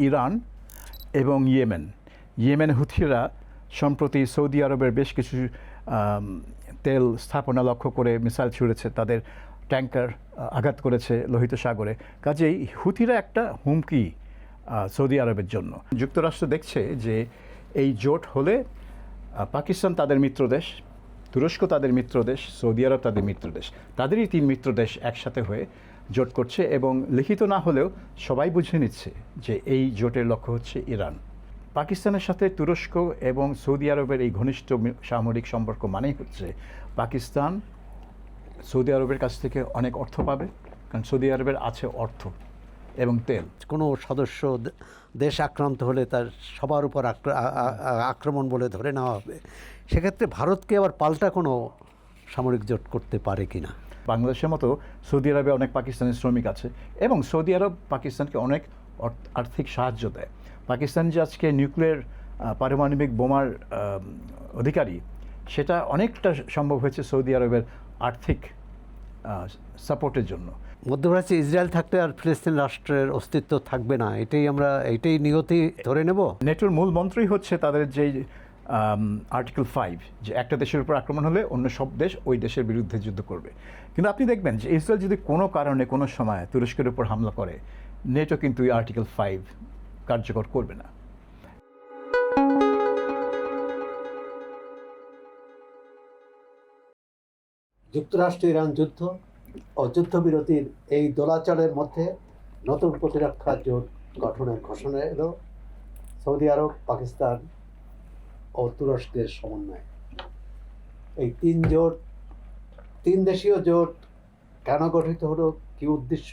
Iran এবং Yemen হুথিরা সম্প্রতি Saudi আরবের বেশ কিছু তেল স্থাপনা লক্ষ্য করে মিসাইল ছুড়েছে, তাদের ট্যাঙ্কার আঘাত করেছে লোহিত সাগরে। কাজেই হুথিরা একটা হুমকি সৌদি আরবের জন্য। যুক্তরাষ্ট্র দেখছে যে এই জোট হলে পাকিস্তান তাদের মিত্র দেশ, তুরস্ক তাদের মিত্র দেশ, সৌদি আরব তাদের মিত্র দেশ, তাদেরই 3 মিত্র দেশ একসাথে হয়ে জোট করছে এবং লিখিত না হলেও সবাই বুঝে নিচ্ছে যে এই জোটের লক্ষ্য হচ্ছে ইরান। পাকিস্তানের সাথে তুরস্ক এবং সৌদি আরবের এই ঘনিষ্ঠ সামরিক সম্পর্ক মানেই হচ্ছে পাকিস্তান সৌদি আরবের কাছ থেকে অনেক অর্থ পাবে, কারণ সৌদি আরবের আছে অর্থ এবং তেল। কোনো সদস্য দেশ আক্রান্ত হলে তার সবার উপর আক্রমণ বলে ধরে নেওয়া হবে। সেক্ষেত্রে ভারতকে আবার পাল্টা কোনো সামরিক জোট করতে পারে কি না? বাংলাদেশের মতো সৌদি আরবে অনেক পাকিস্তানি শ্রমিক আছে এবং সৌদি আরব পাকিস্তানকে অনেক আর্থিক সাহায্য দেয়। পাকিস্তান যে আজকে নিউক্লিয়ার পারমাণবিক বোমার অধিকারী, সেটা অনেকটা সম্ভব হয়েছে সৌদি আরবের আর্থিক সাপোর্টের জন্য। মধ্যপ্রাচ্যে ইসরায়েল থাকলে আর ফিলিস্তিন রাষ্ট্রের অস্তিত্ব থাকবে না, এটাই নিয়তি ধরে নেব। নেটোর মূল মন্ত্রই হচ্ছে তাদের যেই আর্টিকেল 5, যে একটা দেশের উপর আক্রমণ হলে অন্য সব দেশ ওই দেশের বিরুদ্ধে যুদ্ধ করবে। কিন্তু আপনি দেখবেন যে ইসরায়েল যদি কোনো কারণে কোনো সময় তুরস্কের উপর হামলা করে, নেটো কিন্তু এই আর্টিকেল 5 কার্যকর করবে না। যুক্তরাষ্ট্র ইরান যুদ্ধ ও যুদ্ধবিরতির এই দোলাচলের মধ্যে নতুন প্রতিরক্ষা জোট গঠনের ঘোষণা এলো সৌদি আরব, পাকিস্তান ও তুরস্কের সমন্বয়ে। এই তিন দেশীয় জোট কেন গঠিত হলো, কী উদ্দেশ্য,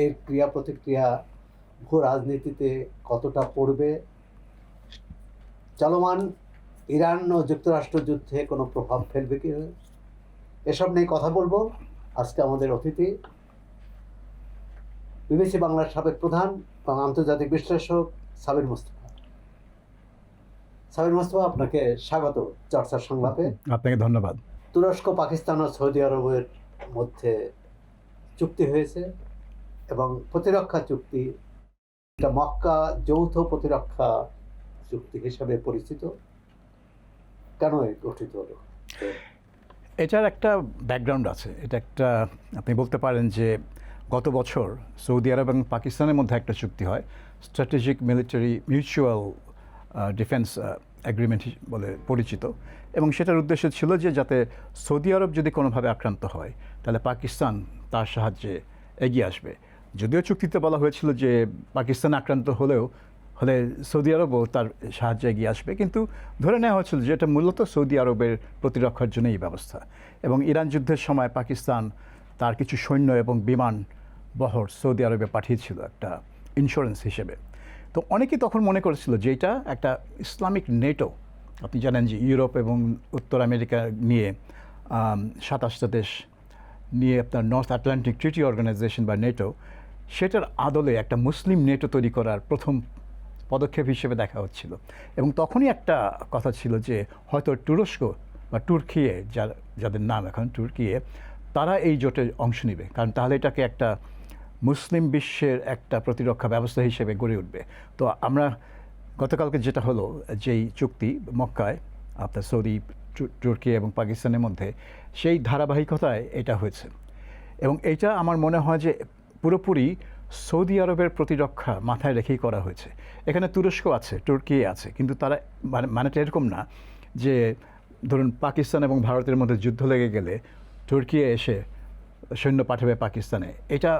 এর ক্রিয়া প্রতিক্রিয়া ভূ রাজনীতিতে কতটা পড়বে, চলমান ইরান ও যুক্তরাষ্ট্র যুদ্ধে কোনো প্রভাব ফেলবে কি, এসব নিয়ে কথা বলবো আজকে আমাদের অতিথি বিবিসি বাংলার সাবেক প্রধান এবং আন্তর্জাতিক বিশ্লেষক সাবির মোস্তফা। সাবির মোস্তফা, আপনাকে স্বাগত চর্চার সংলাপে। আপনাকে ধন্যবাদ। তুরস্ক, পাকিস্তান ও সৌদি আরবের মধ্যে চুক্তি হয়েছে এবং প্রতিরক্ষা চুক্তি, এটা মক্কা যৌথ প্রতিরক্ষা চুক্তি হিসাবে পরিচিত। কেন গঠিত হলো? এটার একটা ব্যাকগ্রাউন্ড আছে। এটা একটা, আপনি বলতে পারেন যে গত বছর সৌদি আরব এবং পাকিস্তানের মধ্যে একটা চুক্তি হয়, strategic military mutual defence agreement বলে পরিচিত, এবং সেটার উদ্দেশ্য ছিল যে যাতে সৌদি আরব যদি কোনোভাবে আক্রান্ত হয় তাহলে পাকিস্তান তার সাহায্যে এগিয়ে আসবে। যদিও চুক্তিতে বলা হয়েছিল যে পাকিস্তান আক্রান্ত হলে সৌদি আরবও তার সাহায্যে এগিয়ে আসবে, কিন্তু ধরে নেওয়া হয়েছিল যে এটা মূলত সৌদি আরবের প্রতিরক্ষার জন্য এই ব্যবস্থা। এবং ইরান যুদ্ধের সময় পাকিস্তান তার কিছু সৈন্য এবং বিমান বহর সৌদি আরবে পাঠিয়েছিল একটা ইন্স্যুরেন্স হিসেবে। তো অনেকেই তখন মনে করেছিল যে এটা একটা ইসলামিক নেটো। আপনি জানেন যে ইউরোপ এবং উত্তর আমেরিকা নিয়ে 27টা দেশ নিয়ে আপনার নর্থ আটলান্টিক ট্রিটি অর্গানাইজেশন বা নেটো, সেটার আদলে একটা মুসলিম নেটো তৈরি করার প্রথম পদক্ষেপ হিসেবে দেখা হচ্ছিল। এবং তখনই একটা কথা ছিল যে হয়তো তুরস্ক বা তুর্কিয়ে, যাদের নাম এখন তুর্কিয়ে, তারা এই জোটে অংশ নেবে, কারণ তাহলে এটাকে একটা মুসলিম বিশ্বের একটা প্রতিরক্ষা ব্যবস্থা হিসেবে গড়ে উঠবে। তো আমরা গতকালকে যেটা হলো, যেই চুক্তি মক্কায় আপনার সৌদি, তুর্কি এবং পাকিস্তানের মধ্যে, সেই ধারাবাহিকতায় এটা হয়েছে। এবং এইটা আমার মনে হয় যে পুরোপুরি সৌদি আরবের প্রতিরক্ষা মাথায় রেখেই করা হয়েছে। এখানে তুরস্ক আছে, তুর্কি আছে, কিন্তু তারা মানেটা এরকম না যে ধরুন পাকিস্তান এবং ভারতের মধ্যে যুদ্ধ লেগে গেলে তুর্কি এসে সৈন্য পাঠাবে পাকিস্তানে। এটা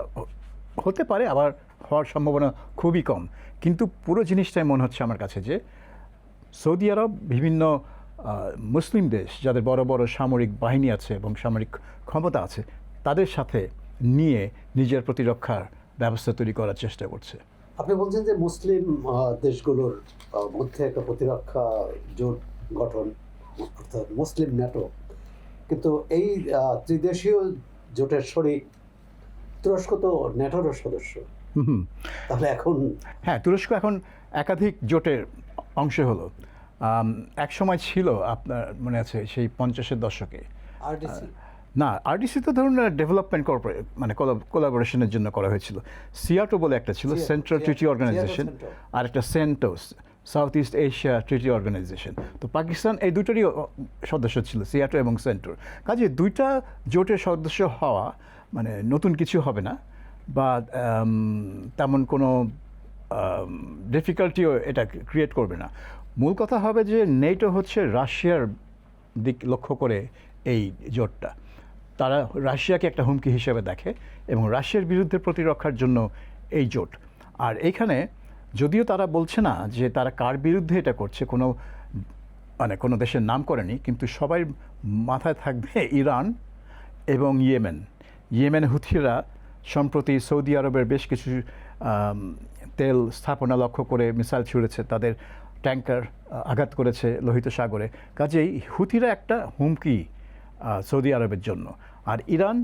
হতে পারে, আবার হওয়ার সম্ভাবনা খুবই কম, কিন্তু পুরো জিনিসটাই মনে হচ্ছে আমার কাছে যে সৌদি আরব বিভিন্ন মুসলিম দেশ যাদের বড় বড় সামরিক বাহিনী আছে এবং সামরিক ক্ষমতা আছে, তাদের সাথে নিয়ে নিজের প্রতিরক্ষার ব্যবস্থা তৈরি করার চেষ্টা করছে। আপনি বলছেন যে মুসলিম দেশগুলোর মধ্যে একটা প্রতিরক্ষা জোট গঠন, অর্থাৎ মুসলিম ন্যাটো, কিন্তু এই ত্রিদেশীয় জোটের শরিক তুরস্ক তো ন্যাটোরও সদস্য। তাহলে এখন হ্যাঁ, তুরস্ক এখন একাধিক জোটের অংশ হলো। এক সময় ছিল, আপনার মনে আছে সেই 50-এর দশকে, না, আরডিসি তো ধরুন ডেভেলপমেন্ট কর্পোরেট মানে কোলাবোরেশনের জন্য করা হয়েছিল। সিয়াটো বলে একটা ছিল, সেন্ট্রাল ট্রিটি অর্গানাইজেশন, আর একটা সেন্টোস, south east Asia treaty organization. তো পাকিস্তান এই দুটোরই সদস্য ছিল, সিয়াটো এবং সেন্টোর। কাজে দুইটা জোটের সদস্য হওয়া মানে নতুন কিছু হবে না, বা তেমন কোনো ডিফিকাল্টিও এটা ক্রিয়েট করবে না। মূল কথা হবে যে নেটো হচ্ছে রাশিয়ার দিক লক্ষ্য করে এই জোটটা, তারা রাশিয়াকে একটা হুমকি হিসেবে দেখে এবং রাশিয়ার বিরুদ্ধে প্রতিরক্ষার জন্য এই জোট। আর এইখানে যদিও তারা বলছে না যে তারা কার বিরুদ্ধে এটা করছে, কোনো দেশের নাম করেনি, কিন্তু সবাই মাথায় থাকবে ইরান এবং ইয়েমেন হুথিরা সম্প্রতি সৌদি আরবের বেশ কিছু তেল স্থাপনা লক্ষ্য করে মিসাইল ছুড়েছে, তাদের ট্যাঙ্কার আঘাত করেছে লোহিত সাগরে। কাজেই হুথিরা একটা হুমকি সৌদি আরবের জন্য, আর ইরান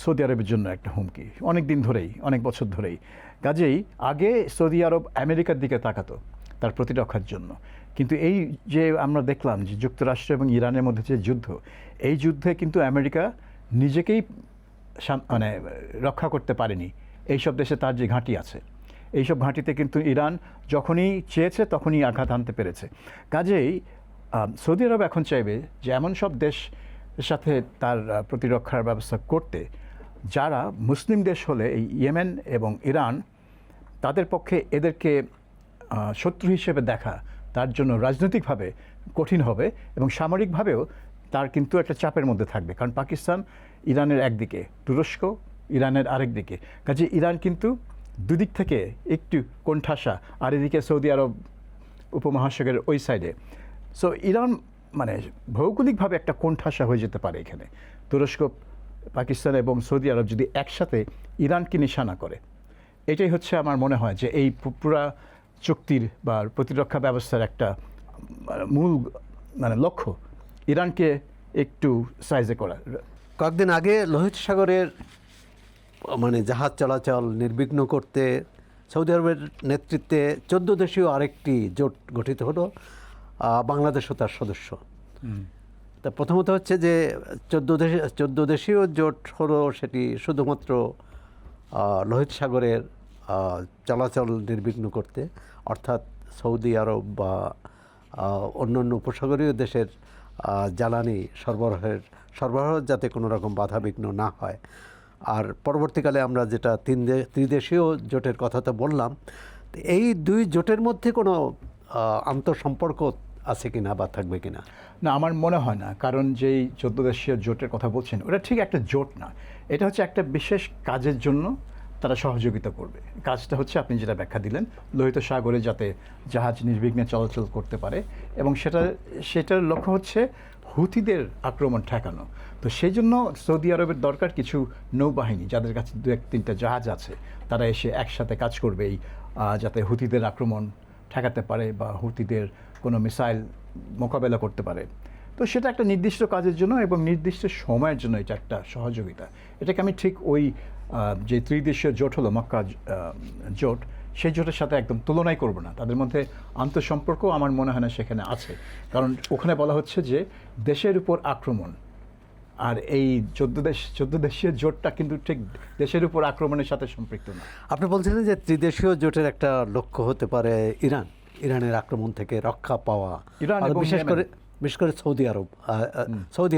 সৌদি আরবের জন্য একটা হুমকি অনেক দিন ধরেই, অনেক বছর ধরেই। কাজেই আগে সৌদি আরব আমেরিকার দিকে তাকাতো তার প্রতিরক্ষার জন্য, কিন্তু এই যে আমরা দেখলাম যে যুক্তরাষ্ট্র এবং ইরানের মধ্যে যে যুদ্ধ, এই যুদ্ধে কিন্তু আমেরিকা নিজেকেই মানে রক্ষা করতে পারেনি। এইসব দেশে তার যে ঘাঁটি আছে, এইসব ঘাঁটিতে কিন্তু ইরান যখনই চেয়েছে তখনই আঘাত আনতে পেরেছে। কাজেই সৌদি আরব এখন চাইবে যে এমন সব দেশের সাথে তার প্রতিরক্ষার ব্যবস্থা করতে যারা মুসলিম দেশ হলে এই ইয়েমেন এবং ইরান, তাদের পক্ষে এদেরকে শত্রু হিসেবে দেখা তার জন্য রাজনৈতিকভাবে কঠিন হবে এবং সামরিকভাবেও তার কিন্তু একটা চাপের মধ্যে থাকবে। কারণ পাকিস্তান ইরানের একদিকে, তুরস্ক ইরানের আরেক দিকে। কাজে ইরান কিন্তু দুদিক থেকে একটু কোণঠাসা, আর এদিকে সৌদি আরব উপমহাসাগরের ওই সাইডে। সো ইরান মানে ভৌগোলিকভাবে একটা কোণঠাসা হয়ে যেতে পারে এখানে। তুরস্ক, পাকিস্তান এবং সৌদি আরব যদি একসাথে ইরানকে নিশানা করে, এটাই হচ্ছে আমার মনে হয় যে এই পুরা চুক্তির বা প্রতিরক্ষা ব্যবস্থার একটা মূল লক্ষ্য, ইরানকে একটু সাইজে করা। কয়েকদিন আগে লোহিত সাগরের জাহাজ চলাচল নির্বিঘ্ন করতে সৌদি আরবের নেতৃত্বে 14 দেশীয় আরেকটি জোট গঠিত হলো, বাংলাদেশও তার সদস্য। তা প্রথমত হচ্ছে যে 14 দেশীয় জোট হলো, সেটি শুধুমাত্র লোহিত সাগরের চলাচল নির্বিঘ্ন করতে, অর্থাৎ সৌদি আরব বা অন্যান্য উপসাগরীয় দেশের জ্বালানি সরবরাহ যাতে কোনো রকম বাধাবিঘ্ন না হয়। আর পরবর্তীকালে আমরা যেটা ত্রিদেশীয় জোটের কথা তো বললাম, এই দুই জোটের মধ্যে কোনো আন্তঃসম্পর্ক আছে কিনা বা থাকবে কিনা? না, আমার মনে হয় না। কারণ যেই 14 দেশীয় জোটের কথা বলছেন, ওটা ঠিক একটা জোট না। এটা হচ্ছে একটা বিশেষ কাজের জন্য তারা সহযোগিতা করবে। কাজটা হচ্ছে আপনি যেটা ব্যাখ্যা দিলেন, লোহিত সাগরে যাতে জাহাজ নির্বিঘ্নে চলাচল করতে পারে, এবং সেটার লক্ষ্য হচ্ছে হুথিদের আক্রমণ ঠেকানো। তো সেই জন্য সৌদি আরবের দরকার কিছু নৌবাহিনী, যাদের কাছে 2-3টা জাহাজ আছে, তারা এসে একসাথে কাজ করবে যাতে হুথিদের আক্রমণ ঠেকাতে পারে বা হুথিদের কোনো মিসাইল মোকাবেলা করতে পারে। তো সেটা একটা নির্দিষ্ট কাজের জন্য এবং নির্দিষ্ট সময়ের জন্য এটা একটা সহযোগিতা। এটাকে আমি ঠিক ওই যে ত্রিদেশীয় জোট হলো মক্কা জোট, সেই জোটের সাথে একদম তুলনাই করব না। তাদের মধ্যে আন্তঃসম্পর্ক আমার মনে হয় না সেখানে আছে, কারণ ওখানে বলা হচ্ছে যে দেশের উপর আক্রমণ, আর এই 14 দেশীয় জোটটা কিন্তু ঠিক দেশের উপর আক্রমণের সাথে সম্পৃক্ত না। আপনি বলছিলেন যে ত্রিদেশীয় জোটের একটা লক্ষ্য হতে পারে ইরানের আক্রমণ থেকে রক্ষা পাওয়া, ইরান এবং বিশেষ করে সৌদি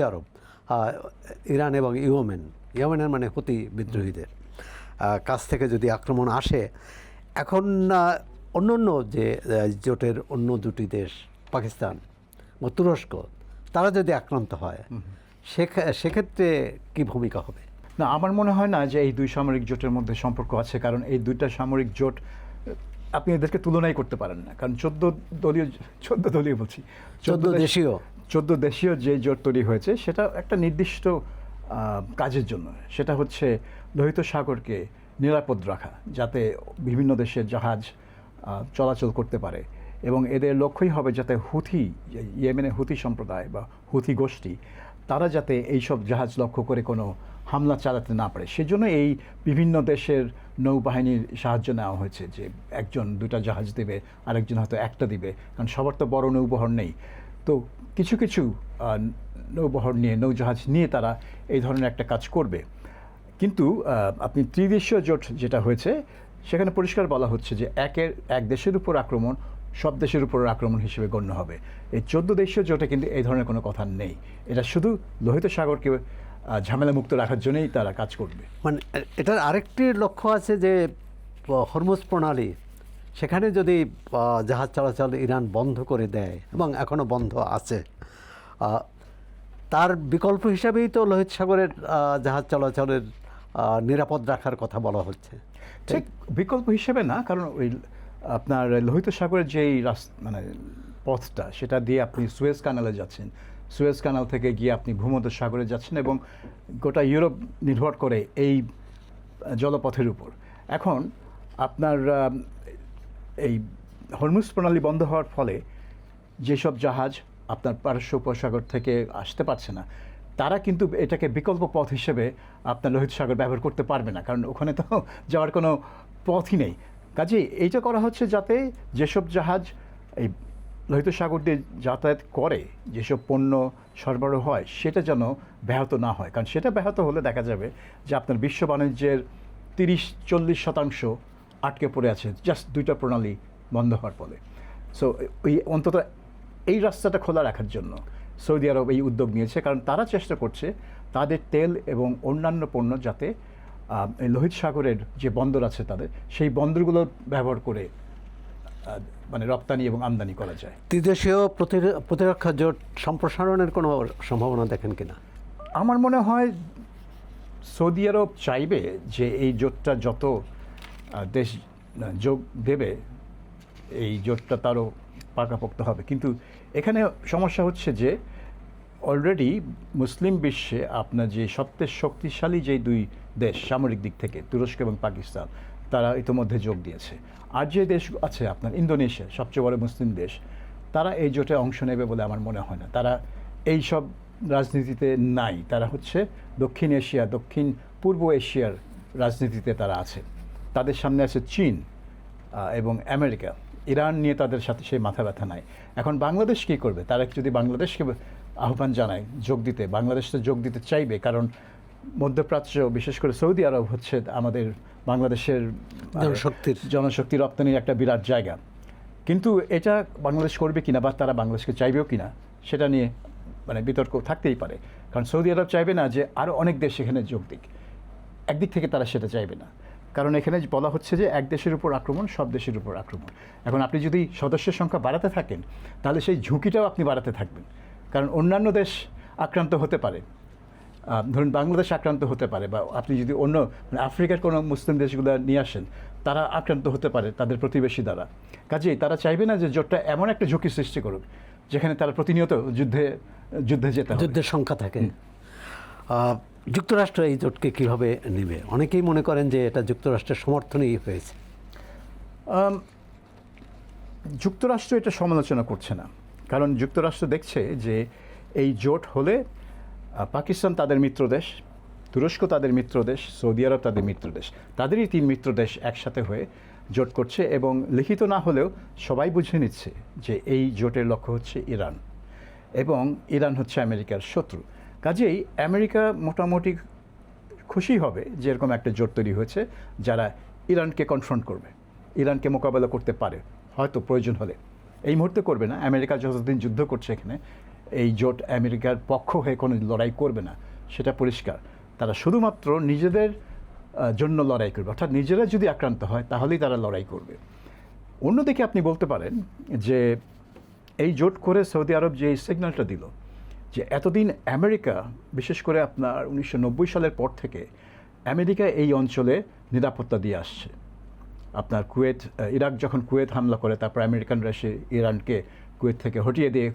আরব, ইরান এবং ইয়েমেনের মানে হুতি বিদ্রোহীদের কাছ থেকে যদি আক্রমণ আসে। এখন অন্য যে জোটের অন্য দুটি দেশ, পাকিস্তান ও তুরস্ক, তারা যদি আক্রান্ত হয়, সেক্ষেত্রে কি ভূমিকা হবে? না, আমার মনে হয় না যে এই দুই সামরিক জোটের মধ্যে সম্পর্ক আছে, কারণ এই দুইটা সামরিক জোট আপনি এদেরকে তুলনাই করতে পারেন না। কারণ 14 দেশীয় যে জোট তৈরি হয়েছে, সেটা একটা নির্দিষ্ট কাজের জন্য। সেটা হচ্ছে লোহিত সাগরকে নিরাপদ রাখা, যাতে বিভিন্ন দেশের জাহাজ চলাচল করতে পারে, এবং এদের লক্ষ্যই হবে যাতে ইয়েমেনের হুথি সম্প্রদায় বা হুথি গোষ্ঠী, তারা যাতে এইসব জাহাজ লক্ষ্য করে কোনো হামলা চালাতে না পারে। সেজন্য এই বিভিন্ন দেশের নৌবাহিনীর সাহায্য নেওয়া হয়েছে, যে একজন 2টা জাহাজ দেবে, আরেকজন হয়তো একটা দিবে, কারণ সবার তো বড় নৌবহর নেই। তো কিছু কিছু নৌবহর নিয়ে নৌজাহাজ নিয়ে তারা এই ধরনের একটা কাজ করবে। কিন্তু আপনি ত্রিদেশীয় জোট যেটা হয়েছে সেখানে পরিষ্কার বলা হচ্ছে যে এক দেশের উপর আক্রমণ সব দেশের উপর আক্রমণ হিসেবে গণ্য হবে। এই 14 দেশীয় জোটে কিন্তু এই ধরনের কোনো কথা নেই। এটা শুধু লোহিত সাগরকে ঝামেলা মুক্ত রাখার জন্যই তারা কাজ করবে। মানে এটার আরেকটি লক্ষ্য আছে যে হরমুজ প্রণালী, সেখানে যদি জাহাজ চলাচল ইরান বন্ধ করে দেয় এবং এখনও বন্ধ আছে, তার বিকল্প হিসাবেই তো লোহিত সাগরের জাহাজ চলাচলের নিরাপদ রাখার কথা বলা হচ্ছে। ঠিক বিকল্প হিসেবে না, কারণ ওই আপনার লোহিত সাগরের যেই মানে পথটা সেটা দিয়ে আপনি সুয়েজ কানালে যাচ্ছেন, সুয়েজ কানাল থেকে গিয়ে আপনি ভূমধ্য সাগরে যাচ্ছেন এবং গোটা ইউরোপ নির্ভর করে এই জলপথের উপর। এখন আপনার এই হরমুজ প্রণালী বন্ধ হওয়ার ফলে যেসব জাহাজ আপনার পারস্য উপসাগর থেকে আসতে পারছে না, তারা কিন্তু এটাকে বিকল্প পথ হিসেবে আপনার লোহিত সাগর ব্যবহার করতে পারবে না, কারণ ওখানে তো যাওয়ার কোনো পথই নেই। কাজেই এইটা করা হচ্ছে যাতে যেসব জাহাজ এই লোহিত সাগর দিয়ে যাতায়াত করে, যেসব পণ্য সরবরাহ হয়, সেটা যেন ব্যাহত না হয়। কারণ সেটা ব্যাহত হলে দেখা যাবে যে আপনার বিশ্ব বাণিজ্যের 30-40% আটকে পড়ে আছে জাস্ট দুইটা প্রণালী বন্ধ হওয়ার ফলে। সো ওই অন্তত এই রাস্তাটা খোলা রাখার জন্য সৌদি আরব এই উদ্যোগ নিয়েছে, কারণ তারা চেষ্টা করছে তাদের তেল এবং অন্যান্য পণ্য যাতে এই লোহিত সাগরের যে বন্দর আছে তাদের, সেই বন্দরগুলো ব্যবহার করে মানে রপ্তানি এবং আমদানি করা যায়। ত্রিদেশীয় প্রতিরক্ষা জোট সম্প্রসারণের কোনো সম্ভাবনা দেখেন কিনা? আমার মনে হয় সৌদি আরব চাইবে যে এই জোটটা যত দেশ যোগ দেবে এই জোটটা তারও পাকাপোক্ত হবে। কিন্তু এখানে সমস্যা হচ্ছে যে অলরেডি মুসলিম বিশ্বে আপনার যে সবচেয়ে শক্তিশালী যে দুই দেশ সামরিক দিক থেকে, তুরস্ক এবং পাকিস্তান, তারা ইতিমধ্যে যোগ দিয়েছে। আর যে দেশ আছে আপনার ইন্দোনেশিয়া, সবচেয়ে বড় মুসলিম দেশ, তারা এই জোটে অংশ নেবে বলে আমার মনে হয় না। তারা এই সব রাজনীতিতে নাই, তারা হচ্ছে দক্ষিণ এশিয়া, দক্ষিণ পূর্ব এশিয়ার রাজনীতিতে তারা আছে। তাদের সামনে আছে চীন এবং আমেরিকা। ইরান নিয়ে তাদের সাথে সেই মাথা ব্যথা নাই। এখন বাংলাদেশ কী করবে? তারা যদি বাংলাদেশকে আহ্বান জানায় যোগ দিতে, বাংলাদেশ তো যোগ দিতে চাইবে, কারণ মধ্যপ্রাচ্য বিশেষ করে সৌদি আরব হচ্ছে আমাদের বাংলাদেশের জনশক্তি রপ্তানির একটা বিরাট জায়গা। কিন্তু এটা বাংলাদেশ করবে কিনা বা তারা বাংলাদেশকে চাইবেও কিনা সেটা নিয়ে মানে বিতর্ক থাকতেই পারে। কারণ সৌদি আরব চাইবে না যে আরও অনেক দেশ এখানে যোগ দিক, একদিক থেকে তারা সেটা চাইবে না, কারণ এখানে বলা হচ্ছে যে এক দেশের উপর আক্রমণ সব দেশের উপর আক্রমণ। এখন আপনি যদি সদস্যের সংখ্যা বাড়াতে থাকেন তাহলে সেই ঝুঁকিটাও আপনি বাড়াতে থাকবেন, কারণ অন্যান্য দেশ আক্রান্ত হতে পারে, ধরুন বাংলাদেশ আক্রান্ত হতে পারে, বা আপনি যদি অন্য মানে আফ্রিকার কোনো মুসলিম দেশগুলো নিয়ে আসেন, তারা আক্রান্ত হতে পারে তাদের প্রতিবেশী দ্বারা। কাজেই তারা চাইবে না যে জোটটা এমন একটা ঝুঁকি সৃষ্টি করুক যেখানে তারা প্রতিনিয়ত যুদ্ধে যেতে হবে, যুদ্ধের সংখ্যা থাকে। যুক্তরাষ্ট্র এই জোটকে কীভাবে নেবে? অনেকেই মনে করেন যে এটা যুক্তরাষ্ট্রের সমর্থনেই হয়েছে। যুক্তরাষ্ট্র এটা সমালোচনা করছে না, কারণ যুক্তরাষ্ট্র দেখছে যে এই জোট হলে পাকিস্তান তাদের মিত্র দেশ, তুরস্ক তাদের মিত্র দেশ, সৌদি আরব তাদের মিত্র দেশ, তাদেরই 3 মিত্র দেশ একসাথে হয়ে জোট করছে এবং লিখিত না হলেও সবাই বুঝে নিচ্ছে যে এই জোটের লক্ষ্য হচ্ছে ইরান, এবং ইরান হচ্ছে আমেরিকার শত্রু। কাজেই আমেরিকা মোটামুটি খুশি হবে যে এরকম একটা জোট তৈরি হয়েছে যারা ইরানকে কনফ্রন্ট করবে, ইরানকে মোকাবেলা করতে পারে, হয়তো প্রয়োজন হলে। এই মুহূর্তে করবে না, আমেরিকা যতদিন যুদ্ধ করছে এখানে এই জোট আমেরিকার পক্ষ হয়ে কোনো লড়াই করবে না, সেটা পরিষ্কার। তারা শুধুমাত্র নিজেদের জন্য লড়াই করবে, অর্থাৎ নিজেরা যদি আক্রান্ত হয় তাহলেই তারা লড়াই করবে। অন্যদিকে আপনি বলতে পারেন যে এই জোট করে সৌদি আরব যে সিগন্যালটা দিল যে এতদিন আমেরিকা, বিশেষ করে আপনার 1990 সালের পর থেকে আমেরিকা এই অঞ্চলে নিরাপত্তা দিয়ে আসছে। আপনার কুয়েত, ইরাক যখন কুয়েত হামলা করে, তারপর আমেরিকানরা এসে ইরানকে কুয়েত থেকে হটিয়ে দিয়ে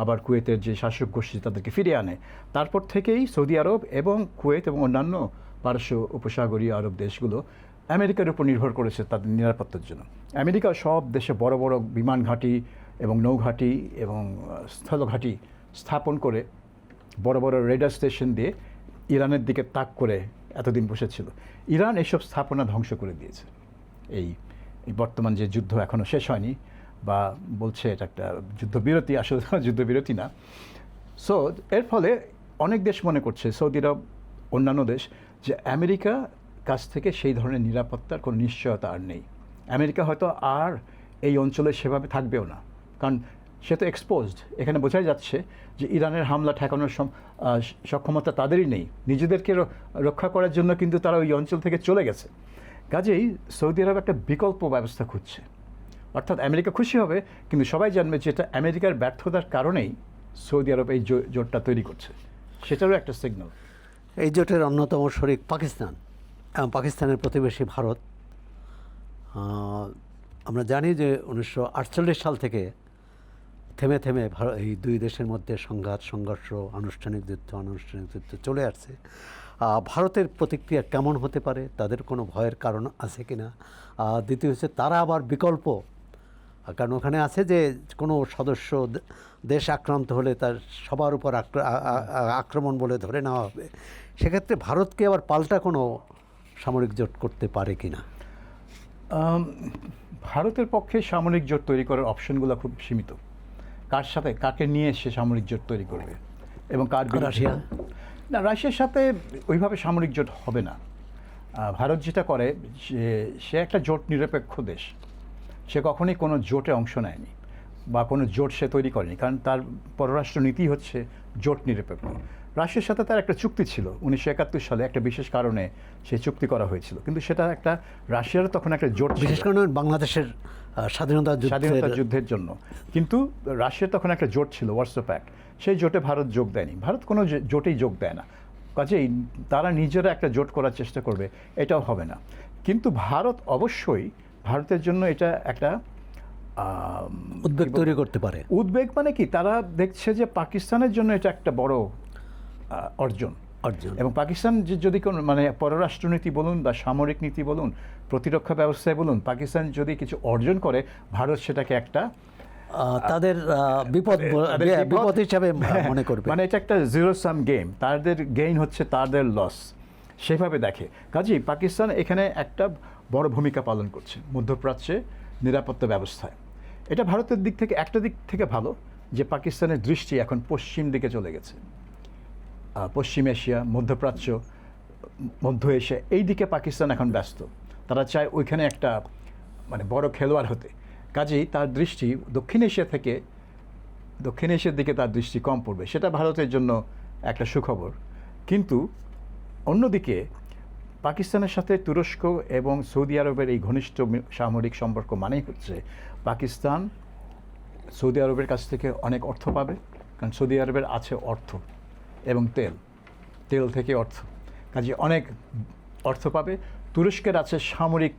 আবার কুয়েতের যে শাসক গোষ্ঠী তাদেরকে ফিরিয়ে আনে, তারপর থেকেই সৌদি আরব এবং কুয়েত এবং অন্যান্য পারস্য উপসাগরীয় আরব দেশগুলো আমেরিকার উপর নির্ভর করেছে তাদের নিরাপত্তার জন্য। আমেরিকা সব দেশে বড় বড় বিমান ঘাঁটি এবং নৌঘাঁটি এবং স্থলঘাঁটি স্থাপন করে বড় বড় রেডার স্টেশন দিয়ে ইরানের দিকে তাক করে এতদিন বসেছিল। ইরান এইসব স্থাপনা ধ্বংস করে দিয়েছে। এই বর্তমান যে যুদ্ধ এখনও শেষ হয়নি, বা বলছে এটা একটা যুদ্ধবিরতি, আসলে যুদ্ধবিরতি না। সো এর ফলে অনেক দেশ মনে করছে, সৌদি আরব, অন্যান্য দেশ, যে আমেরিকা কাছ থেকে সেই ধরনের নিরাপত্তার কোনো নিশ্চয়তা আর নেই। আমেরিকা হয়তো আর এই অঞ্চলে সেভাবে থাকবেও না, কারণ সে তো এক্সপোজড। এখানে বোঝাই যাচ্ছে যে ইরানের হামলা ঠেকানোর সক্ষমতা তাদেরই নেই, নিজেদেরকে রক্ষা করার জন্য কিন্তু তারা ওই অঞ্চল থেকে চলে গেছে। কাজেই সৌদি আরব একটা বিকল্প ব্যবস্থা খুঁজছে, অর্থাৎ আমেরিকা খুশি হবে, কিন্তু সবাই জানবে যে এটা আমেরিকার ব্যর্থতার কারণেই সৌদি আরব এই জোটটা তৈরি করছে, সেটারও একটা সিগন্যাল। এই জোটের অন্যতম শরিক পাকিস্তান এবং পাকিস্তানের প্রতিবেশী ভারত। আমরা জানি যে 1948 সাল থেকে থেমে থেমে এই দুই দেশের মধ্যে সংঘাত, সংঘর্ষ, আনুষ্ঠানিক যুদ্ধ চলে আসছে। ভারতের প্রতিক্রিয়া কেমন হতে পারে, তাদের কোনো ভয়ের কারণ আছে কি না? দ্বিতীয় হচ্ছে তারা আবার বিকল্প, কারণ ওখানে আছে যে কোনো সদস্য দেশ আক্রান্ত হলে তার সবার উপর আক্রমণ বলে ধরে নেওয়া হবে। সেক্ষেত্রে ভারতকে আবার পাল্টা কোনো সামরিক জোট করতে পারে কি না? ভারতের পক্ষে সামরিক জোট তৈরি করার অপশনগুলো খুব সীমিত। কার সাথে, কাকে নিয়ে সে সামরিক জোট তৈরি করবে এবং কার? রাশিয়া না, রাশিয়ার সাথে ওইভাবে সামরিক জোট হবে না। ভারত যেটা করে, সে একটা জোট নিরপেক্ষ দেশ, সে কখনোই কোনো জোটে অংশ নেয়নি বা কোনো জোট সে তৈরি করেনি, কারণ তার পররাষ্ট্র নীতি হচ্ছে জোট নিরপেক্ষ। রাশিয়ার সাথে তার একটা চুক্তি ছিল 1971 সালে, একটা বিশেষ কারণে সেই চুক্তি করা হয়েছিল, কিন্তু সেটা একটা রাশিয়ার তখন একটা জোট, বিশেষ কারণে বাংলাদেশের স্বাধীনতা যুদ্ধের জন্য। কিন্তু রাশিয়ার তখন একটা জোট ছিল, ওয়ার্সো প্যাক্ট, সেই জোটে ভারত যোগ দেয়নি। ভারত কোনো জোটেই যোগ দেয় না, কাজেই তারা নিজেরা একটা জোট করার চেষ্টা করবে, এটাও হবে না। কিন্তু ভারত অবশ্যই, ভারতের জন্য এটা একটা উদ্বেগ তৈরি করতে পারে। উদ্বেগ মানে কি, তারা দেখছে যে পাকিস্তানের জন্য এটা একটা বড় অর্জন, এবং পাকিস্তান যদি কোনো মানে পররাষ্ট্রনীতি বলুন বা সামরিক নীতি বলুন, প্রতিরক্ষা ব্যবস্থায় বলুন, পাকিস্তান যদি কিছু অর্জন করে, ভারত সেটাকে একটা তাদের বিপদ হিসাবে মনে করবে। মানে এটা একটা জিরো সাম গেম, তাদের গেইন হচ্ছে তাদের লস, সেভাবে দেখে। কাজেই পাকিস্তান এখানে একটা বড় ভূমিকা পালন করছে মধ্যপ্রাচ্যে নিরাপত্তা ব্যবস্থায়। এটা ভারতের দিক থেকে একটা দিক থেকে ভালো, যে পাকিস্তানের দৃষ্টি এখন পশ্চিম দিকে চলে গেছে, পশ্চিম এশিয়া, মধ্যপ্রাচ্য, মধ্য এশিয়া, এই দিকে পাকিস্তান এখন ব্যস্ত। তারা চায় ওইখানে একটা মানে বড় খেলোয়াড় হতে। কাজেই তার দৃষ্টি দক্ষিণ এশিয়ার দিকে তার দৃষ্টি কম পড়বে, সেটা ভারতের জন্য একটা সুখবর। কিন্তু অন্যদিকে পাকিস্তানের সাথে তুরস্ক এবং সৌদি আরবের এই ঘনিষ্ঠ সামরিক সম্পর্ক মানেই হচ্ছে পাকিস্তান সৌদি আরবের কাছ থেকে অনেক অর্থ পাবে, কারণ সৌদি আরবের আছে অর্থ এবং তেল থেকে অর্থ, কাজে অনেক অর্থ পাবে। তুরস্কের আছে সামরিক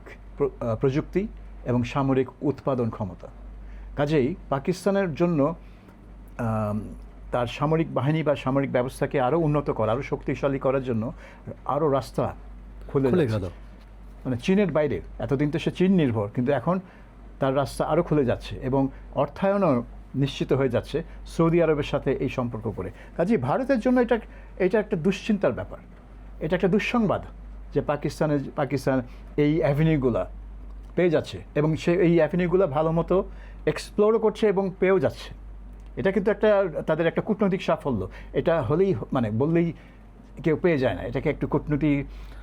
প্রযুক্তি এবং সামরিক উৎপাদন ক্ষমতা। কাজেই পাকিস্তানের জন্য তার সামরিক বাহিনী বা সামরিক ব্যবস্থাকে আরও উন্নত করা, আরও শক্তিশালী করার জন্য আরও রাস্তা খুলে গেল। মানে চীনের বাইরে, এতদিন তো সে চীন নির্ভর, কিন্তু এখন তার রাস্তা আরও খুলে যাচ্ছে এবং অর্থায়নও নিশ্চিত হয়ে যাচ্ছে সৌদি আরবের সাথে এই সম্পর্ক করে। কাজেই ভারতের জন্য এটা একটা দুশ্চিন্তার ব্যাপার, এটা একটা দুঃসংবাদ যে পাকিস্তান এই অ্যাভিনিউগুলা পেয়ে যাচ্ছে এবং সে এই অ্যাভিনিউগুলো ভালো মতো এক্সপ্লোরও করছে এবং পেয়েও যাচ্ছে। এটা কিন্তু তাদের একটা কূটনৈতিক সাফল্য। এটা হলেই মানে বললেই কেউ পেয়ে যায় না, এটাকে একটু কূটনীতি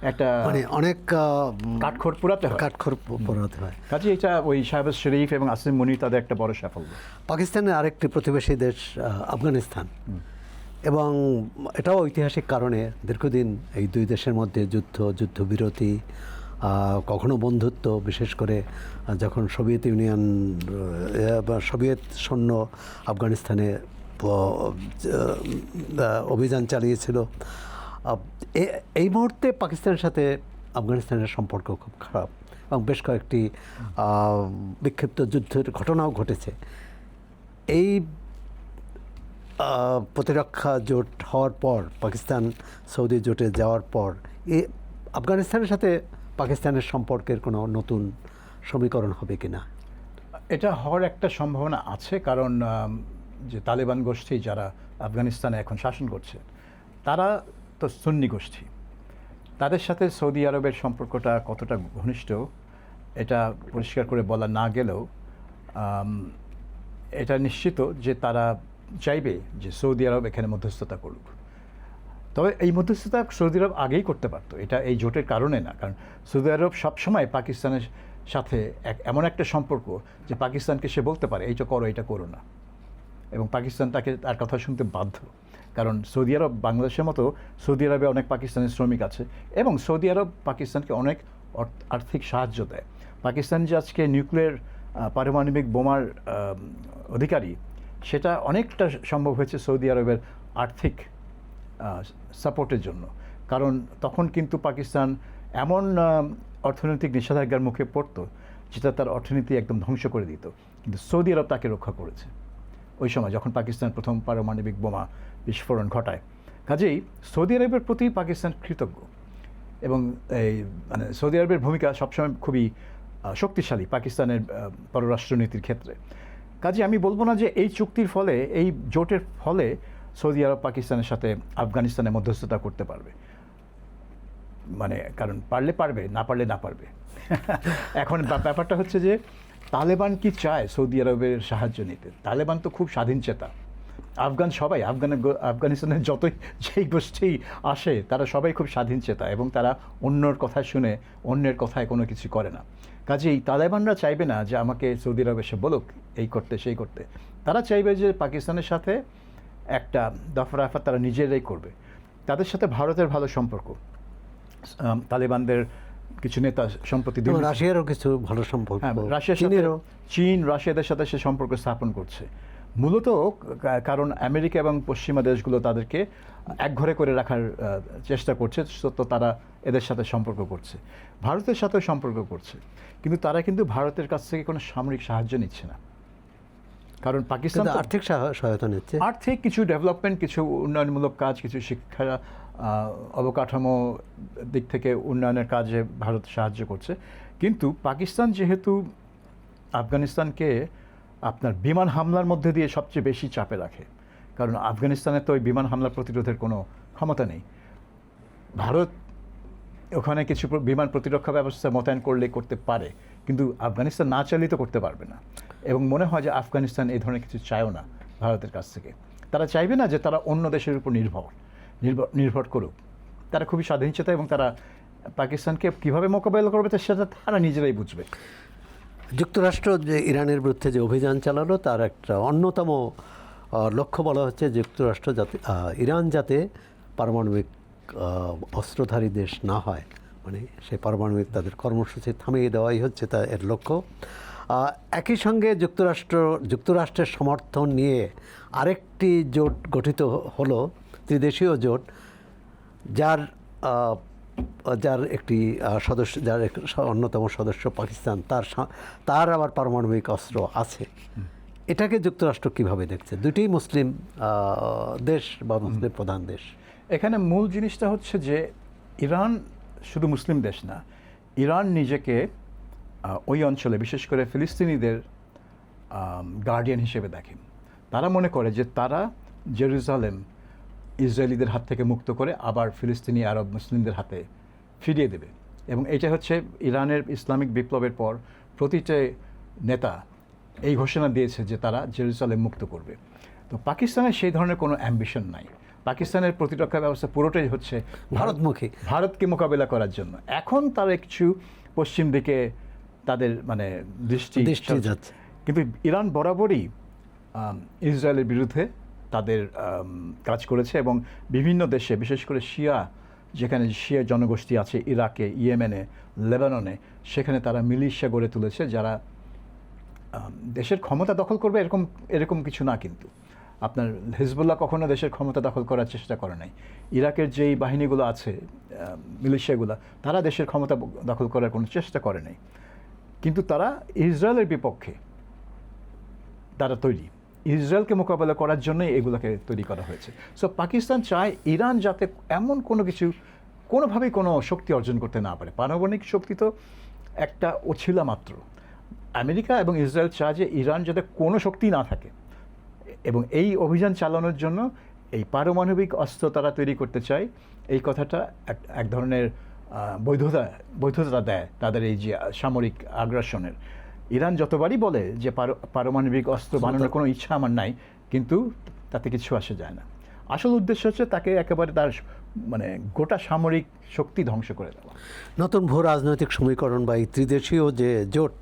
একটা মানে অনেক কাঠখড় পোড়াতে হয়। কাজে এটা ওই শাহবাজ শরীফ এবং আসিম মুনির তাদের একটা বড় সাফল্য। পাকিস্তানের আরেকটি প্রতিবেশী দেশ আফগানিস্তান, এবং এটাও ঐতিহাসিক কারণে দীর্ঘদিন এই দুই দেশের মধ্যে যুদ্ধবিরতি, কখনো বন্ধুত্ব, বিশেষ করে যখন সোভিয়েত ইউনিয়ন বা সোভিয়েত সৈন্য আফগানিস্তানে অভিযান চালিয়েছিল। এই মুহূর্তে পাকিস্তানের সাথে আফগানিস্তানের সম্পর্ক খুব খারাপ এবং বেশ কয়েকটি বিক্ষিপ্ত যুদ্ধের ঘটনাও ঘটেছে। এই প্রতিরক্ষা জোট হওয়ার পর, পাকিস্তান সৌদি জোটে যাওয়ার পর, আফগানিস্তানের সাথে পাকিস্তানের সম্পর্কের কোনো নতুন সমীকরণ হবে কি না? এটা হওয়ার একটা সম্ভাবনা আছে, কারণ যে তালেবান গোষ্ঠী যারা আফগানিস্তানে এখন শাসন করছে, তারা তো সুন্নি গোষ্ঠী। তাদের সাথে সৌদি আরবের সম্পর্কটা কতটা ঘনিষ্ঠ এটা পরিষ্কার করে বলা না গেলেও আম, এটা নিশ্চিত যে তারা চাইবে যে সৌদি আরব এখানে মধ্যস্থতা করুক। তবে এই মধ্যস্থতা সৌদি আরব আগেই করতে পারতো, এটা এই জোটের কারণে না। কারণ সৌদি আরব সবসময় পাকিস্তানের সাথে এমন একটা সম্পর্ক যে পাকিস্তানকে সে বলতে পারে এইটা করো, এটা করো না, এবং পাকিস্তান তাকে তার কথা শুনতে বাধ্য। কারণ সৌদি আরব বাংলাদেশের মতো সৌদি আরবে অনেক পাকিস্তানি শ্রমিক আছে, এবং সৌদি আরব পাকিস্তানকে অনেক আর্থিক সাহায্য দেয়। পাকিস্তান যে আজকে নিউক্লিয়ার পারমাণবিক বোমার অধিকারী, সেটা অনেকটা সম্ভব হয়েছে সৌদি আরবের আর্থিক সাপোর্টের জন্য। কারণ তখন কিন্তু পাকিস্তান এমন অর্থনৈতিক নিষেধাজ্ঞার মুখে পড়তো যেটা তার অর্থনীতি একদম ধ্বংস করে দিত, কিন্তু সৌদি আরব তাকে রক্ষা করেছে ওই সময় যখন পাকিস্তান প্রথম পারমাণবিক বোমা বিস্ফোরণ ঘটায়। কাজেই সৌদি আরবের প্রতি পাকিস্তান কৃতজ্ঞ, এবং এই মানে সৌদি আরবের ভূমিকা সবসময় খুবই শক্তিশালী পাকিস্তানের পররাষ্ট্রনীতির ক্ষেত্রে। কাজে আমি বলবো না যে এই চুক্তির ফলে, এই জোটের ফলে সৌদি আরব পাকিস্তানের সাথে আফগানিস্তানে মধ্যস্থতা করতে পারবে, মানে কারণ পারলে পারবে, না পারলে না পারবে। এখন ব্যাপারটা হচ্ছে যে তালেবান কি চায় সৌদি আরবের সাহায্য নিতে? তালেবান তো খুব স্বাধীনচেতা। সবাই আফগানিস্তানের যতই যেই গোষ্ঠী আসে তারা সবাই খুব স্বাধীনচেতা, এবং তারা অন্যর কথা শুনে অন্যের কথায় কোনো কিছু করে না। কাজেই তালেবানরা চাইবে না যে আমাকে সৌদি আরব এসে বলুক এই করতে সেই করতে। তারা চাইবে যে পাকিস্তানের সাথে একটা দফা তারা নিজেরাই করবে। তাদের সাথে ভারতের ভালো সম্পর্ক, তালেবানদের কিছু নেতা সম্প্রতি রাশিয়ারও কিছু ভালো সম্পর্ক, রাশিয়ার সাথে চীন রাশিয়াদের সাথে সে সম্পর্ক স্থাপন করছে, মূলত কারণ আমেরিকা এবং পশ্চিমা দেশগুলো তাদেরকে একঘরে করে রাখার চেষ্টা করছে, তো তারা এদের সাথে সম্পর্ক করছে। ভারতের সাথেও সম্পর্ক করছে, কিন্তু তারা কিন্তু ভারতের কাছ থেকে কোনো সামরিক সাহায্য নিচ্ছে না। কারণ পাকিস্তান আর্থিক সহায়তা নিচ্ছে, আর্থিক কিছু ডেভেলপমেন্ট, কিছু উন্নয়নমূলক কাজ, কিছু শিক্ষা অবকাঠামো দিক থেকে উন্নয়নের কাজে ভারত সাহায্য করছে। কিন্তু পাকিস্তান যেহেতু আফগানিস্তানকে আপনার বিমান হামলার মধ্যে দিয়ে সবচেয়ে বেশি চাপে রাখে, কারণ আফগানিস্তানে তো ওই বিমান হামলা প্রতিরোধের কোনো ক্ষমতা নেই। ভারত ওখানে কিছু বিমান প্রতিরক্ষা ব্যবস্থা মোতায়েন করতে পারে, কিন্তু আফগানিস্তান না চাইলেই তো করতে পারবে না। এবং মনে হয় যে আফগানিস্তান এই ধরনের কিছু চায়ও না ভারতের কাছ থেকে। তারা চাইবে না যে তারা অন্য দেশের উপর নির্ভর করুক। তারা খুবই স্বাধীনচেতা, এবং তারা পাকিস্তানকে কীভাবে মোকাবেলা করবে সেটা তারা নিজেরাই বুঝবে। যুক্তরাষ্ট্র যে ইরানের বিরুদ্ধে যে অভিযান চালালো তার একটা অন্যতম লক্ষ্য বলা হচ্ছে যুক্তরাষ্ট্র যাতে ইরান যাতে পারমাণবিক অস্ত্রধারী দেশ না হয়, মানে সেই পারমাণবিক তাদের কর্মসূচি থামিয়ে দেওয়াই হচ্ছে তা এর লক্ষ্য। একই সঙ্গে যুক্তরাষ্ট্রের সমর্থন নিয়ে আরেকটি জোট গঠিত হলো, ত্রিদেশীয় জোট, যার একটি সদস্য, যার অন্যতম সদস্য পাকিস্তান, তার আবার পারমাণবিক অস্ত্র আছে। এটাকে যুক্তরাষ্ট্র কিভাবে দেখছে? দুটি মুসলিম দেশ বা মুসলিম প্রধান দেশ। এখানে মূল জিনিসটা হচ্ছে যে ইরান শুধু মুসলিম দেশ না, ইরান নিজেকে ওই অঞ্চলে বিশেষ করে ফিলিস্তিনিদের গার্ডিয়ান হিসেবে দেখেন। তারা মনে করে যে তারা জেরুজালেম ইসরায়েলিদের হাত থেকে মুক্ত করে আবার ফিলিস্তিনি আরব মুসলিমদের হাতে ফিরিয়ে দেবে, এবং এটা হচ্ছে ইরানের ইসলামিক বিপ্লবের পর প্রতিটা নেতা এই ঘোষণা দিয়েছে যে তারা জেরুজালেম মুক্ত করবে। তো পাকিস্তানের সেই ধরনের কোনো অ্যাম্বিশন নাই। পাকিস্তানের প্রতিরক্ষা ব্যবস্থা পুরোটাই হচ্ছে ভারতমুখী, ভারতকে মোকাবেলা করার জন্য। এখন তারা কিছু পশ্চিম দিকে তাদের মানে দৃষ্টি যাচ্ছে, কিন্তু ইরান বরাবরই ইসরায়েলের বিরুদ্ধে তাদের কাজ করেছে, এবং বিভিন্ন দেশে বিশেষ করে যেখানে শিয়া জনগোষ্ঠী আছে, ইরাকে, ইয়েমেনে, লেবাননে, সেখানে তারা মিলিশিয়া গড়ে তুলেছে যারা দেশের ক্ষমতা দখল করবে এরকম কিছু না। কিন্তু আপনার হিজবুল্লাহ কখনো দেশের ক্ষমতা দখল করার চেষ্টা করে নাই। ইরাকের যেই বাহিনীগুলো আছে, মিলিশিয়াগুলো, তারা দেশের ক্ষমতা দখল করার কোনো চেষ্টা করে নাই, কিন্তু তারা ইসরায়েলের বিপক্ষে তারা তৈরি। ইসরায়েলকে মোকাবেলা করার জন্যই এগুলোকে তৈরি করা হয়েছে। সো পাকিস্তান চায় ইরান যাতে এমন কোনোভাবেই কোনো শক্তি অর্জন করতে না পারে। পারমাণবিক শক্তি তো একটা ওছিলা মাত্র। আমেরিকা এবং ইসরায়েল চায় যে ইরান যাতে কোনো শক্তি না থাকে, এবং এই অভিযান চালানোর জন্য এই পারমাণবিক অস্ত্র তারা তৈরি করতে চায়। এই কথাটা এক ধরনের বৈধতা দেয় তাদের এই যে সামরিক আগ্রাসনের। ইরান যতবারই বলে যে পারমাণবিক অস্ত্র বানানোর কোনো ইচ্ছা আমার নাই, কিন্তু তাতে কিছু আসে যায় না। আসল উদ্দেশ্য হচ্ছে তাকে একেবারে তার মানে গোটা সামরিক শক্তি ধ্বংস করে দেওয়া। নতুন ভূ রাজনৈতিক সমীকরণ বা এই ত্রিদেশীয় যে জোট,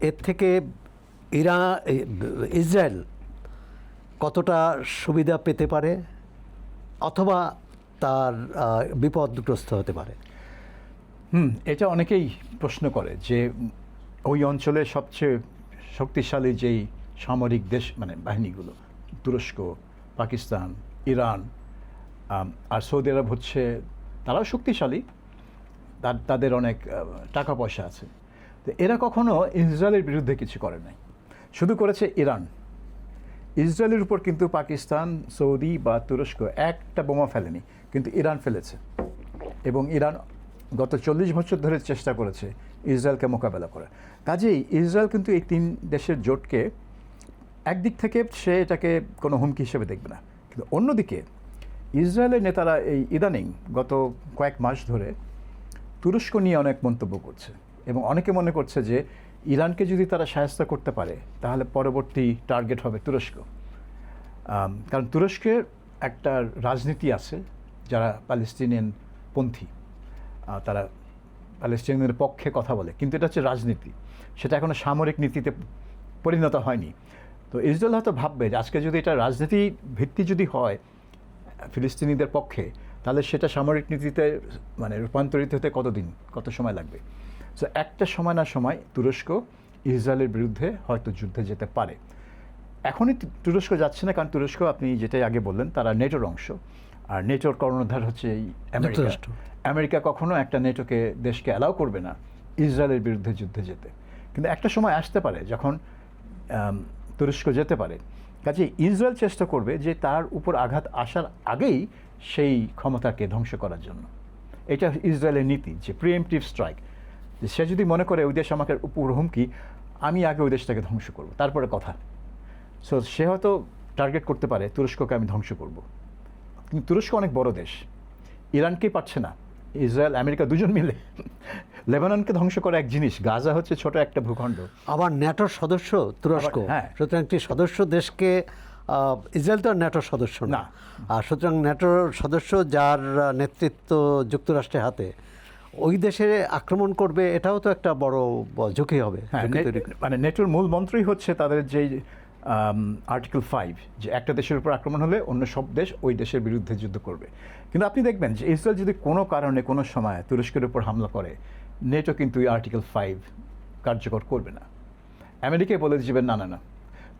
এর থেকে ইসরায়েল কতটা সুবিধা পেতে পারে অথবা তার বিপদগ্রস্ত হতে পারে? এটা অনেকেই প্রশ্ন করে যে ওই অঞ্চলের সবচেয়ে শক্তিশালী যেই সামরিক দেশ মানে বাহিনীগুলো, তুরস্ক, পাকিস্তান, ইরান আর সৌদি আরব হচ্ছে, তারাও শক্তিশালী, তাদের অনেক টাকা পয়সা আছে। তো এরা কখনো ইসরায়েলের বিরুদ্ধে কিছু করে নাই, শুধু করেছে ইরান। ইসরায়েলের উপর কিন্তু পাকিস্তান, সৌদি বা তুরস্ক একটা বোমা ফেলেনি, কিন্তু ইরান ফেলেছে। এবং ইরান গত 40 বছর ধরে চেষ্টা করেছে ইসরায়েলকে মোকাবেলা করার। কাজেই ইসরায়েল কিন্তু এই 3 দেশের জোটকে একদিক থেকে সে এটাকে কোনো হুমকি হিসেবে দেখবে না, কিন্তু অন্যদিকে ইসরায়েলের নেতারা এই ইদানিং গত কয়েক মাস ধরে তুরস্ক নিয়ে অনেক মন্তব্য করছে, এবং অনেকে মনে করছে যে ইরানকে যদি তারা সাহায্য করতে পারে তাহলে পরবর্তী টার্গেট হবে তুরস্ক। কারণ তুরস্কের একটা রাজনীতি আছে, যারা প্যালেস্টিনিয়ান পন্থী, তারা প্যালেস্টিনিয়ানদের পক্ষে কথা বলে, কিন্তু এটা হচ্ছে রাজনীতি, সেটা এখনও সামরিক নীতিতে পরিণত হয়নি। তো ইসরায়েল হয়তো ভাববে যে আজকে যদি এটা রাজনীতি ভিত্তি যদি হয় ফিলিস্তিনিদের পক্ষে, তাহলে সেটা সামরিক নীতিতে মানে রূপান্তরিত হতে কত সময় লাগবে। সো একটা সময় না সময় তুরস্ক ইসরায়েলের বিরুদ্ধে হয়তো যুদ্ধে যেতে পারে। এখনই তুরস্ক যাচ্ছে না, কারণ তুরস্ক আপনি যেটাই আগে বললেন তারা নেটোর অংশ, আর নেটোর কর্ণধার হচ্ছে এই আমেরিকা। আমেরিকা কখনো একটা নেটোকে দেশকে অ্যালাউ করবে না ইসরায়েলের বিরুদ্ধে যুদ্ধে যেতে। কিন্তু একটা সময় আসতে পারে যখন তুরস্ক যেতে পারে। কাজে ইসরায়েল চেষ্টা করবে যে তার উপর আঘাত আসার আগেই সেই ক্ষমতাকে ধ্বংস করার জন্য। এটা ইসরায়েলের নীতি, যে প্রিএমপ্টিভ স্ট্রাইক, যে সে যদি মনে করে ওই দেশ আমাকে উপর হুমকি, আমি আগে ওই দেশটাকে ধ্বংস করব, তারপরে কথা। সো সে হয়তো টার্গেট করতে পারে তুরস্ককে আমি ধ্বংস করব। কিন্তু তুরস্ক অনেক বড় দেশ, ইরানকেই পারছে না, ইসরায়েল আমেরিকা দুজন মিলে লেবাননকে ধ্বংস করা এক জিনিস, গাজা হচ্ছে ছোট একটা ভূখণ্ড। আবার ন্যাটোর সদস্য তুরস্ক, হ্যাঁ। সুতরাং একটি সদস্য দেশকে, ইসরায়েল তো আর ন্যাটোর সদস্য না, আর সুতরাং ন্যাটোর সদস্য যার নেতৃত্ব যুক্তরাষ্ট্রের হাতে, ওই দেশে আক্রমণ করবে, এটাও তো একটা বড় ঝুঁকি হবে। মানে নেটোর মূল মন্ত্রই হচ্ছে তাদের যে আর্টিকেল 5, যে একটা দেশের উপর আক্রমণ হলে অন্য সব দেশ ওই দেশের বিরুদ্ধে যুদ্ধ করবে। কিন্তু আপনি দেখবেন যে ইসরায়েল যদি কোনো কারণে কোনো সময় তুরস্কের উপর হামলা করে, নেটো কিন্তু এই আর্টিকেল 5 কার্যকর করবে না। আমেরিকায় বলে দিবেন না না না,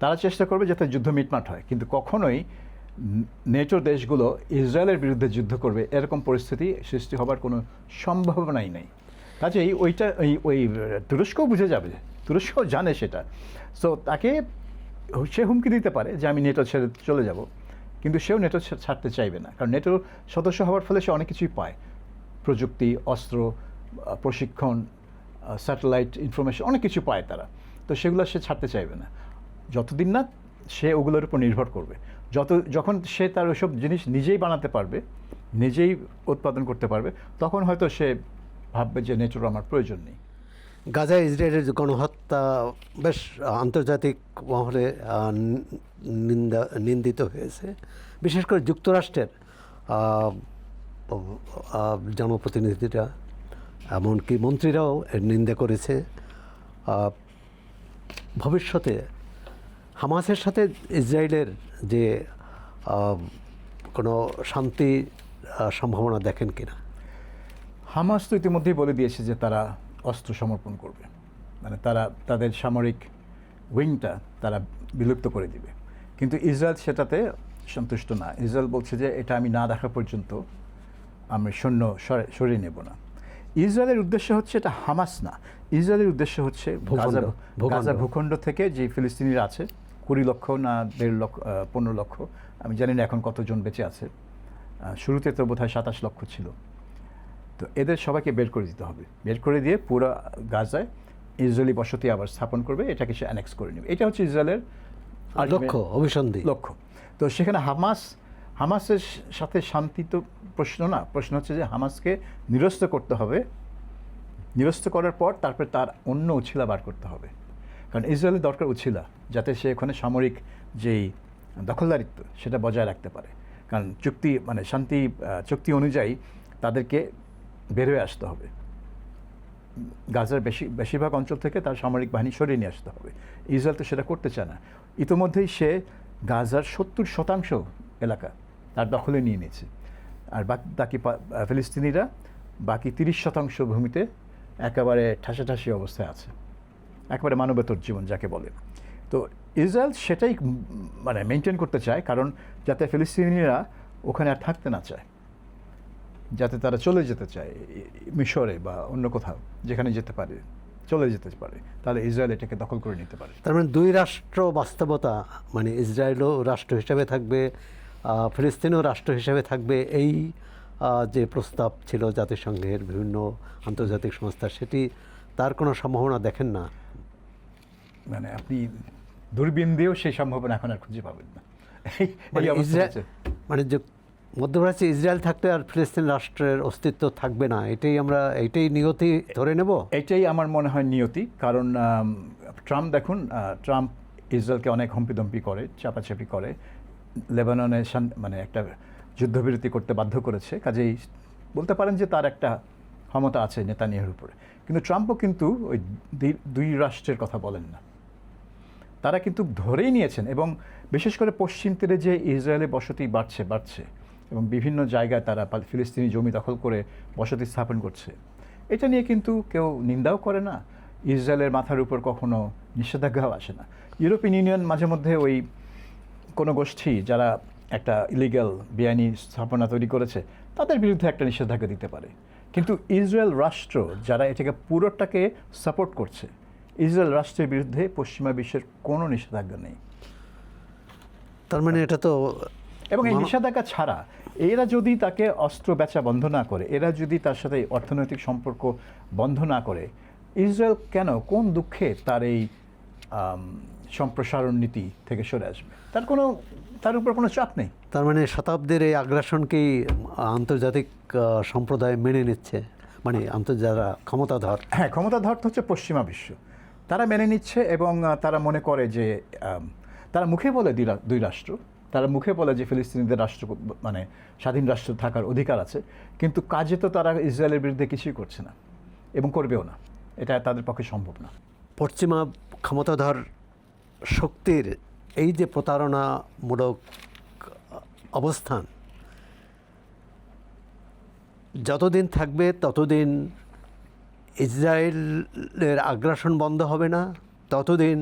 তারা চেষ্টা করবে যাতে যুদ্ধ মিটমাট হয়, কিন্তু কখনোই নেটোর দেশগুলো ইসরায়েলের বিরুদ্ধে যুদ্ধ করবে এরকম পরিস্থিতি সৃষ্টি হবার কোনো সম্ভাবনাই নেই। কাজেই ওই তুরস্কও বুঝে যাবে, তুরস্কও জানে সেটা। সো তাকে সে হুমকি দিতে পারে যে আমি নেটো ছেড়ে চলে যাব, কিন্তু সেও নেটো ছাড়তে চাইবে না, কারণ নেটোর সদস্য হওয়ার ফলে সে অনেক কিছুই পায়, প্রযুক্তি, অস্ত্র, প্রশিক্ষণ, স্যাটেলাইট ইনফরমেশন, অনেক কিছু পায় তারা। তো সেগুলো সে ছাড়তে চাইবে না যতদিন না সে ওগুলোর উপর নির্ভর করবে। যখন সে তার ওইসব জিনিস নিজেই বানাতে পারবে, নিজেই উৎপাদন করতে পারবে, তখন হয়তো সে ভাববে যে নেটোর আমার প্রয়োজন নেই। গাজায় ইসরায়েলের গণহত্যা বেশ আন্তর্জাতিক মহলে নিন্দিত হয়েছে, বিশেষ করে যুক্তরাষ্ট্রের জনপ্রতিনিধিরা, এমনকি মন্ত্রীরাও এর নিন্দা করেছে। ভবিষ্যতে হামাসের সাথে ইসরায়েলের যে কোনো শান্তি সম্ভাবনা দেখেন কিনা? হামাস তো ইতিমধ্যেই বলে দিয়েছে যে তারা অস্ত্র সমর্পণ করবে, মানে তারা তাদের সামরিক উইংটা তারা বিলুপ্ত করে দিবে। কিন্তু ইসরায়েল সেটাতে সন্তুষ্ট না। ইসরায়েল বলছে যে এটা আমি না দেখা পর্যন্ত আমি সৈন্য সরিয়ে নেব না। ইসরায়েলের উদ্দেশ্য হচ্ছে এটা হামাস না, ইসরায়েলের উদ্দেশ্য হচ্ছে গাজা ভূখণ্ড থেকে যে ফিলিস্তিনিরা আছে 20 লক্ষ না 1.5 লক্ষ 15 লক্ষ, আমি জানি না এখন কতজন বেঁচে আছে, শুরুতে তো বোধহয় 27 লক্ষ ছিল। তো এদের সবাইকে বের করে দিতে হবে, বের করে দিয়ে পুরো গাজায় ইসরায়েলি বসতি আবার স্থাপন করবে, এটাকে সে অ্যানেক্স করে নেবে। এটা হচ্ছে ইসরায়েলের লক্ষ্য, অভিসন্ধি লক্ষ্য। তো সেখানে হামাসের সাথে শান্তি তো প্রশ্ন না, প্রশ্ন হচ্ছে যে হামাসকে নিরস্ত করতে হবে, নিরস্ত করার পর তারপরে তার অন্য উছিলা বার করতে হবে। কারণ ইসরায়েলের দরকার ছিল যাতে সে ওখানে সামরিক যেই দখলদারিত্ব সেটা বজায় রাখতে পারে, কারণ চুক্তি মানে শান্তি চুক্তি অনুযায়ী তাদেরকে বের হয়ে আসতে হবে, গাজার বেশিরভাগ অঞ্চল থেকে তার সামরিক বাহিনী সরিয়ে নিয়ে আসতে হবে। ইসরায়েল তো সেটা করতে চায় না। ইতোমধ্যেই সে গাজার 70% এলাকা তার দখলে নিয়ে নিয়েছে, আর বাকি ফিলিস্তিনিরা বাকি 30% ভূমিতে একেবারে ঠাসাঠাসি অবস্থায় আছে, একেবারে মানবেতর জীবন যাকে বলে। তো ইসরায়েল সেটাই মানে মেনটেন করতে চায়, কারণ যাতে ফিলিস্তিনিরা ওখানে আর থাকতে না চায়, যাতে তারা চলে যেতে চায় মিশরে বা অন্য কোথাও, যেখানে যেতে পারে চলে যেতে পারে, তাহলে ইসরায়েল এটাকে দখল করে নিতে পারে। তার মানে দুই রাষ্ট্র বাস্তবতা, মানে ইসরায়েলও রাষ্ট্র হিসাবে থাকবে, ফিলিস্তিনও রাষ্ট্র হিসাবে থাকবে, এই যে প্রস্তাব ছিল জাতিসংঘের বিভিন্ন আন্তর্জাতিক সংস্থা, সেটি তার কোনো সম্ভাবনা দেখেন না? মানে আপনি দূরবীন দিয়েও সেই সম্ভাবনা এখন আর খুঁজে পাবেন না। মানে মানে যে মধ্যপ্রাচ্যে ইসরায়েল থাকতে আর ফিলিস্তিন রাষ্ট্রের অস্তিত্ব থাকবে না, এইটাই নিয়তি ধরে নেব? এটাই আমার মনে হয় নিয়তি। কারণ ট্রাম্প দেখুন, ট্রাম্প ইসরায়েলকে অনেক হম্পিদম্পি করে, চাপাচাপি করে, লেবাননে মানে একটা যুদ্ধবিরতি করতে বাধ্য করেছে, কাজেই বলতে পারেন যে তার একটা ক্ষমতা আছে নেতানিয়াহুর উপরে। কিন্তু ট্রাম্পও কিন্তু ওই দুই রাষ্ট্রের কথা বলেন না, তারা কিন্তু ধরেই নিয়েছেন। এবং বিশেষ করে পশ্চিম তীরে যে ইসরায়েলে বসতি বাড়ছে এবং বিভিন্ন জায়গায় তারা ফিলিস্তিনি জমি দখল করে বসতি স্থাপন করছে, এটা নিয়ে কিন্তু কেউ নিন্দাও করে না, ইসরায়েলের মাথার উপর কখনো নিষেধাজ্ঞাও আসে না। ইউরোপিয়ান ইউনিয়ন মাঝে মধ্যে ওই কোনো গোষ্ঠী যারা একটা ইলিগ্যাল বেআইনি স্থাপনা তৈরি করেছে তাদের বিরুদ্ধে একটা নিষেধাজ্ঞা দিতে পারে, কিন্তু ইসরায়েল রাষ্ট্র যারা এটাকে পুরোটাকে সাপোর্ট করছে, ইসরায়েল রাষ্ট্রের বিরুদ্ধে পশ্চিমা বিশ্বের কোনো নিষেধাজ্ঞা নেই। তার মানে এটা তো, এবং এই নিষেধাজ্ঞা ছাড়া এরা যদি তাকে অস্ত্র বেচা বন্ধ না করে, এরা যদি তার সাথে অর্থনৈতিক সম্পর্ক বন্ধ না করে, ইসরায়েল কেন কোন দুঃখে তার এই সম্প্রসারণ নীতি থেকে সরে আসবে? তার উপর কোনো চাপ নেই। তার মানে শতাব্দীর এই আগ্রাসনকেই আন্তর্জাতিক সম্প্রদায় মেনে নিচ্ছে, মানে যারা ক্ষমতাধর। হ্যাঁ, ক্ষমতাধর তো হচ্ছে পশ্চিমা বিশ্ব, তারা মেনে নিচ্ছে। এবং তারা মনে করে যে তারা মুখে বলে দুই রাষ্ট্র, তারা মুখে বলে যে ফিলিস্তিনিদের রাষ্ট্র মানে স্বাধীন রাষ্ট্র থাকার অধিকার আছে, কিন্তু কাজে তো তারা ইসরায়েলের বিরুদ্ধে কিছুই করছে না এবং করবেও না, এটা তাদের পক্ষে সম্ভব না। পশ্চিমা ক্ষমতাধর শক্তির এই যে প্রতারণামূলক অবস্থান যতদিন থাকবে ততদিন ইসরায়েলের আগ্রাসন বন্ধ হবে না, ততদিন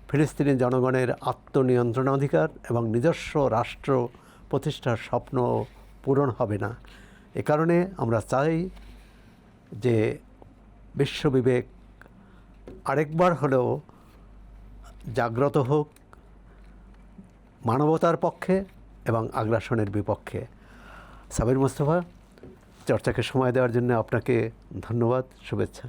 ফিলিস্তিনি জনগণের আত্মনিয়ন্ত্রণাধিকার এবং নিজস্ব রাষ্ট্র প্রতিষ্ঠার স্বপ্ন পূরণ হবে না। এ কারণে আমরা চাই যে বিশ্ববিবেক আরেকবার হলেও জাগ্রত হোক মানবতার পক্ষে এবং আগ্রাসনের বিপক্ষে। সাবির মোস্তফা, চর্চাকে সময় দেওয়ার জন্য আপনাকে ধন্যবাদ, শুভেচ্ছা।